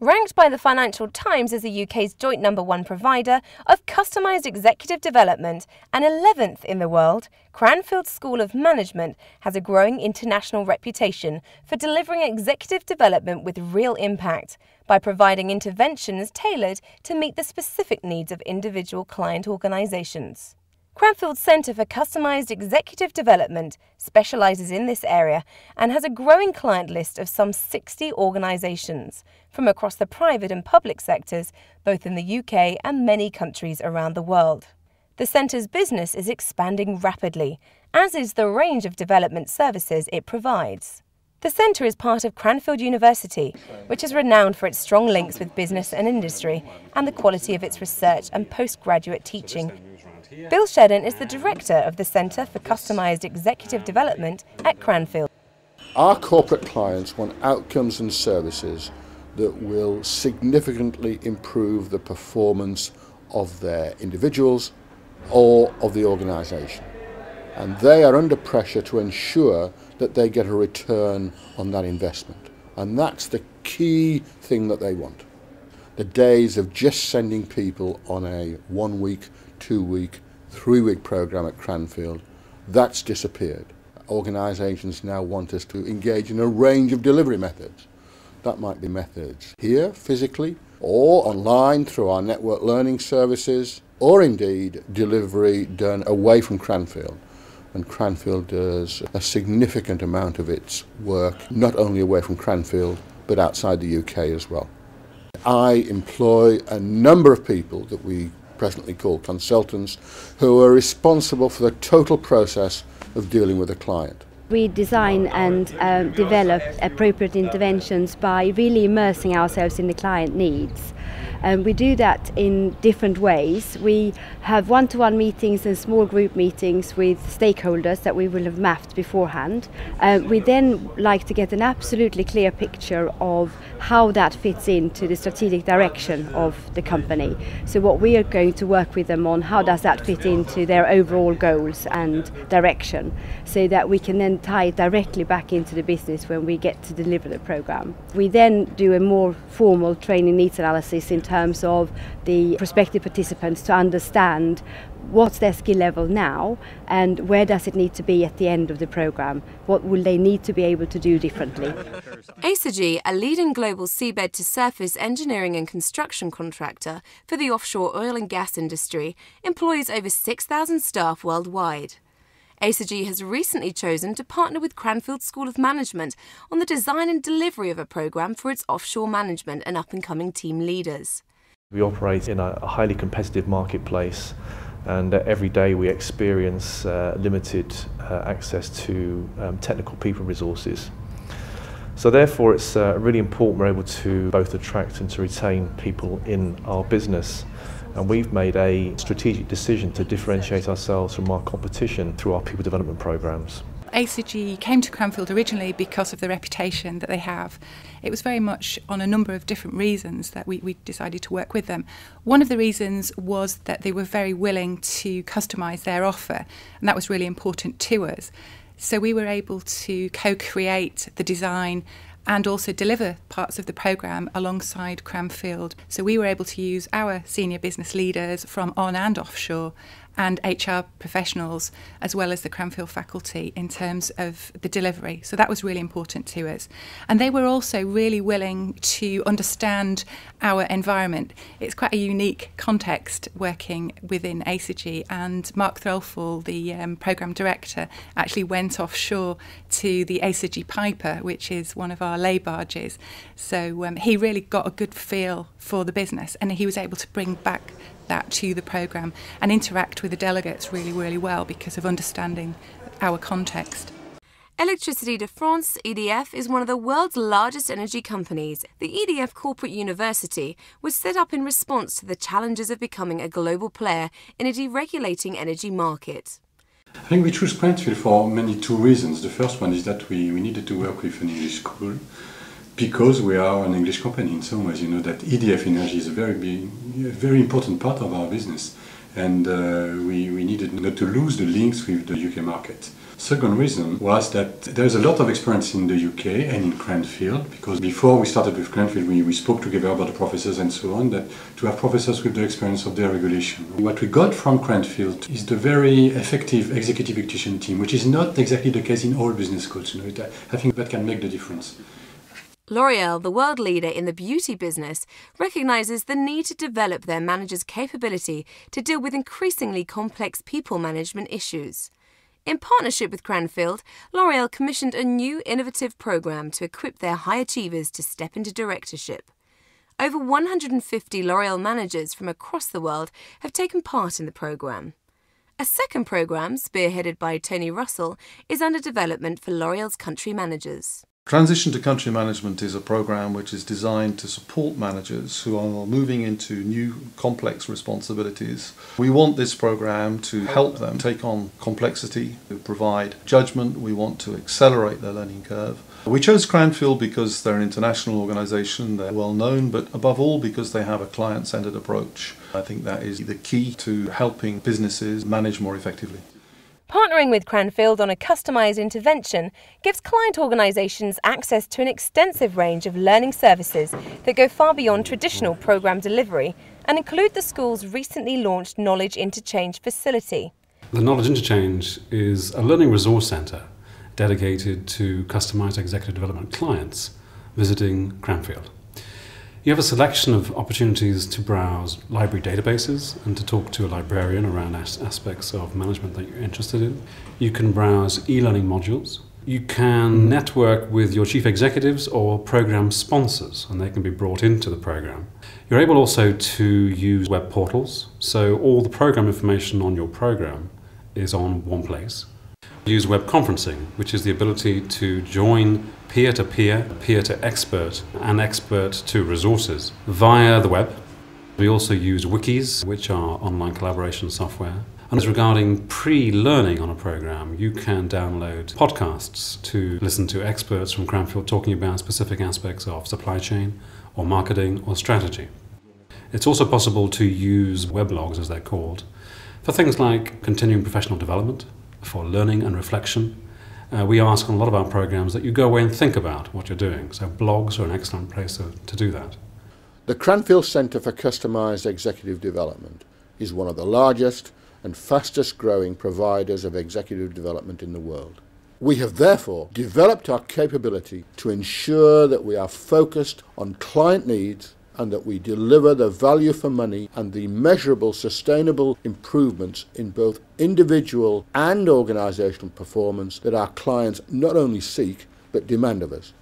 Ranked by the Financial Times as the UK's joint #1 provider of customised executive development and 11th in the world, Cranfield School of Management has a growing international reputation for delivering executive development with real impact by providing interventions tailored to meet the specific needs of individual client organisations. Cranfield's Centre for Customised Executive Development specialises in this area and has a growing client list of some 60 organisations from across the private and public sectors, both in the UK and many countries around the world. The centre's business is expanding rapidly, as is the range of development services it provides. The centre is part of Cranfield University, which is renowned for its strong links with business and industry and the quality of its research and postgraduate teaching. Bill Shedden is the director of the Centre for Customised Executive Development at Cranfield. Our corporate clients want outcomes and services that will significantly improve the performance of their individuals or of the organisation. And they are under pressure to ensure that they get a return on that investment. And that's the key thing that they want. The days of just sending people on a 1 week, 2 week, 3 week programme at Cranfield, that's disappeared. Organisations now want us to engage in a range of delivery methods. That might be methods here, physically, or online through our network learning services, or indeed delivery done away from Cranfield. And Cranfield does a significant amount of its work, not only away from Cranfield, but outside the UK as well. I employ a number of people that we presently call consultants, who are responsible for the total process of dealing with a client. We design and develop appropriate interventions by really immersing ourselves in the client needs. We do that in different ways. We have one-to-one meetings and small group meetings with stakeholders that we will have mapped beforehand. We then like to get an absolutely clear picture of how that fits into the strategic direction of the company. So what we are going to work with them on, how does that fit into their overall goals and direction, so that we can then tie it directly back into the business when we get to deliver the programme. We then do a more formal training needs analysis in terms of the prospective participants to understand what's their skill level now and where does it need to be at the end of the programme. What will they need to be able to do differently? ACG, a leading global seabed-to-surface engineering and construction contractor for the offshore oil and gas industry, employs over 6,000 staff worldwide. ACG has recently chosen to partner with Cranfield School of Management on the design and delivery of a programme for its offshore management and up-and-coming team leaders. We operate in a highly competitive marketplace, and every day we experience limited access to technical people resources. So therefore it's really important we're able to both attract and to retain people in our business. And we've made a strategic decision to differentiate ourselves from our competition through our people development programmes. ACG came to Cranfield originally because of the reputation that they have. It was very much on a number of different reasons that we decided to work with them. One of the reasons was that they were very willing to customise their offer, and that was really important to us. So we were able to co-create the design and also deliver parts of the programme alongside Cranfield. So we were able to use our senior business leaders from on and offshore and HR professionals, as well as the Cranfield faculty, in terms of the delivery. So that was really important to us. And they were also really willing to understand our environment. It's quite a unique context working within ACG, and Mark Threlfall, the programme director, actually went offshore to the ACG Piper, which is one of our lay barges. So he really got a good feel for the business, and he was able to bring back that to the programme and interact with the delegates really, really well because of understanding our context. Electricité de France, EDF, is one of the world's largest energy companies. The EDF Corporate University was set up in response to the challenges of becoming a global player in a deregulating energy market. I think we chose Cranfield for two reasons. The first one is that we needed to work with an English school, because we are an English company in some ways. You know that EDF Energy is a very important part of our business, and we needed not to lose the links with the UK market. Second reason was that there's a lot of experience in the UK and in Cranfield, because before we started with Cranfield we spoke together about the professors and so on, that to have professors with the experience of their regulation. What we got from Cranfield is the very effective executive education team, which is not exactly the case in all business schools. I think that can make the difference. L'Oréal, the world leader in the beauty business, recognises the need to develop their managers' capability to deal with increasingly complex people management issues. In partnership with Cranfield, L'Oréal commissioned a new innovative programme to equip their high achievers to step into directorship. Over 150 L'Oréal managers from across the world have taken part in the programme. A second programme, spearheaded by Tony Russell, is under development for L'Oréal's country managers. Transition to Country Management is a program which is designed to support managers who are moving into new complex responsibilities. We want this program to help them take on complexity, to provide judgment. We want to accelerate their learning curve. We chose Cranfield because they're an international organisation, they're well known, but above all because they have a client-centred approach. I think that is the key to helping businesses manage more effectively. Partnering with Cranfield on a customised intervention gives client organisations access to an extensive range of learning services that go far beyond traditional programme delivery and include the school's recently launched Knowledge Interchange facility. The Knowledge Interchange is a learning resource centre dedicated to customised executive development clients visiting Cranfield. You have a selection of opportunities to browse library databases and to talk to a librarian around aspects of management that you're interested in. You can browse e-learning modules. You can network with your chief executives or program sponsors, and they can be brought into the program. You're able also to use web portals, so all the program information on your program is on one place. Use web conferencing, which is the ability to join peer-to-peer, peer-to-expert, and expert-to-resources via the web. We also use wikis, which are online collaboration software. And as regarding pre-learning on a program, you can download podcasts to listen to experts from Cranfield talking about specific aspects of supply chain, or marketing, or strategy. It's also possible to use weblogs, as they're called, for things like continuing professional development, for learning and reflection. We ask on a lot of our programs that you go away and think about what you're doing, so blogs are an excellent place to do that. The Cranfield Centre for Customised Executive Development is one of the largest and fastest growing providers of executive development in the world. We have therefore developed our capability to ensure that we are focused on client needs and that we deliver the value for money and the measurable sustainable improvements in both individual and organisational performance that our clients not only seek but demand of us.